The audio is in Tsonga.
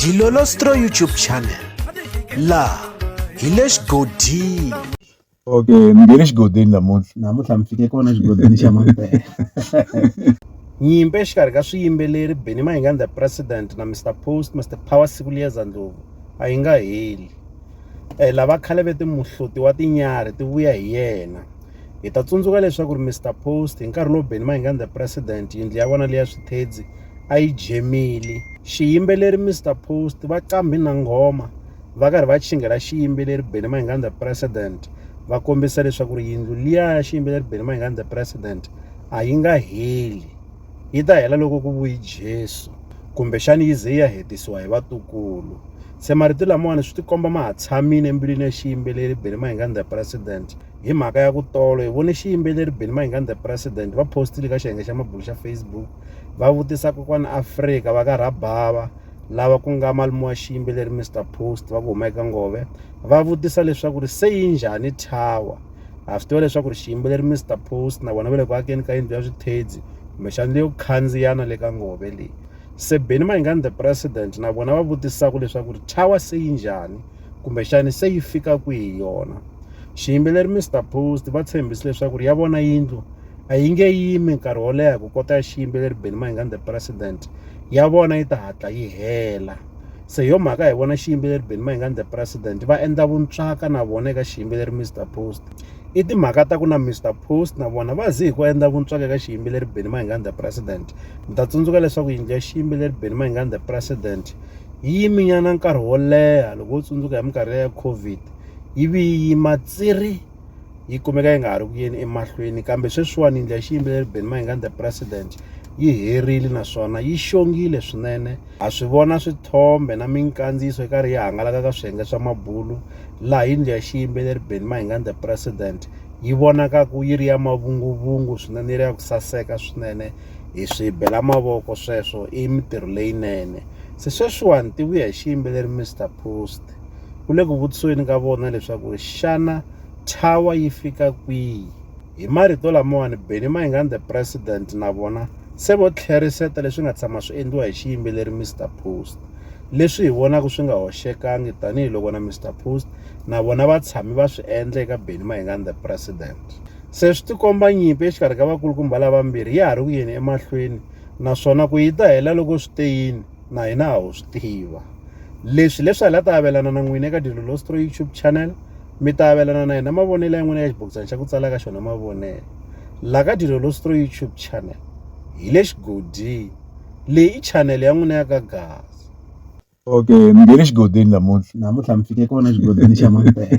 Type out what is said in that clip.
Dilolostro YouTube channel la hi le xigodini. Okay, ni nge le xigodini namuntlha mi fike kona xigodini xa Mampela. Nyimpi exikarhi ka swiyimbeleri Benny Mayengani the President na Mr Post Mr Power Sibuyeza Ndlovu a yi nga heli. Lava khale vete muhloti wa tinyarhi ti vuya hi yena. Hi ta tsundzuka leswaku Mr Post hi nkarhi lowu Benny Mayengani the President yindlu ya vona leya swithedzi a yi jemile. Xiyimbeleri Mr Post va qambhi na nghoma va karhi va chingela xiyimbeleri Benny Mayengani the President va kombisa leswaku yindlu liya ya xiyimbeleri Benny Mayengani the President a yi nga heli. Yi ta hela loko ku vuyi Jesu kumbe xani yi ze ya hetisiwa hi vatukulu. Se marito lamawani swi tikomba ma ha tshamile embilwini ya xiyimbeleri Benny Mayengani the President. Hi mhaka ya ku tolo hi vone xiyimbeleri Benny Mayengani the President va postile ka xiyenge xa mabulu xa Facebook va vutisa kokwana Afrika va ka Rabava lava ku nga malume wa xiyimbeleri Mr Post va ku huma eka Ngove va vutisa leswaku se yi njhani thawa. Ha swi tiva leswaku xiyimbeleri Mr Post na vona va le ku akeni ka yindlu ya swithedzi kumbexani leyo khandziyana le ka Ngove leyi. Se Benny Mayengani the President na vona va vutisaka leswaku thawa se yi njhani kumbexani se yi fika kwihi yona. Xiyimbeleri Mr Post va tshembise leswaku ya vona yindlu a yi nge yimi nkarhi wo leha ku kota ya xiyimbeleri Benny Mayengani the President ya vona yi ta hatla yi hela. Se hi mhaka hi vona xiyimbeleri Benny Mayengani the President va endla vuntswaka na vona eka xiyimbeleri Mr Post. I timhaka ta ku na Mr Post na vona va zi hi ku endla vuntswaka eka xiyimbeleri Benny Mayengani the President. Mi ta tsundzuka leswaku yindlu ya xiyimbeleri Benny Mayengani the President yi yiminyana nkarhi wo leha loko u tsundzuka hi minkarhi ya COVID ivi yi yima tsiri yi kumeka yi nga ha ri ku yeni emahlweni kambe sweswiwani yindlu ya xiyimbeleri Benny Mayengani the President yi herile naswona yi xongile swinene. Ha swi vona swithombe na minkandziyiso yi karhi yi hangalaka ka swiyenge swa mabulu laha yindlu ya xiyimbeleri Benny Mayengani the President yi vonaka ku yi ri ya mavunguvungu swinene, yi ri ya ku saseka swinene hi swibela mavoko sweswo i mitirho leyinene. Se sweswiwani ti vuya hi xiyimbeleri Mr Post ku le ku vutisweni ka vona leswaku xana thawa yi fika kwihi. Hi marito lamawani Benny Mayengani the President na vona se vo tlheriseta leswi nga tshama swi endliwa hi xiyimbeleri Mr Post leswi hi vonaka swi nga hoxekangi tanihiloko na Mr Post na vona va tshami va swi endla eka Benny Mayengani the President. Se swi tikomba nyimpi exikarhi ka vakulukumba lavambirhi ya ha ri ku yeni emahlweni naswona ku yi ta hela loko swi te yini na hina ha wu swi tiva. Leswi hi ta avelana na n'wina eka Dilolostro YouTube channel mi ta avelana na hina mavonelo ya n'wina ya xibokisana xa ku tsala ka xona mavonelo la ka Dilolostro YouTube channel hi le xigodini. Leyi i channel ya n'wina ya ka Gaza. Okay, ni nge le xigodini namuntlha mi fike kona xigodini xa Mampela.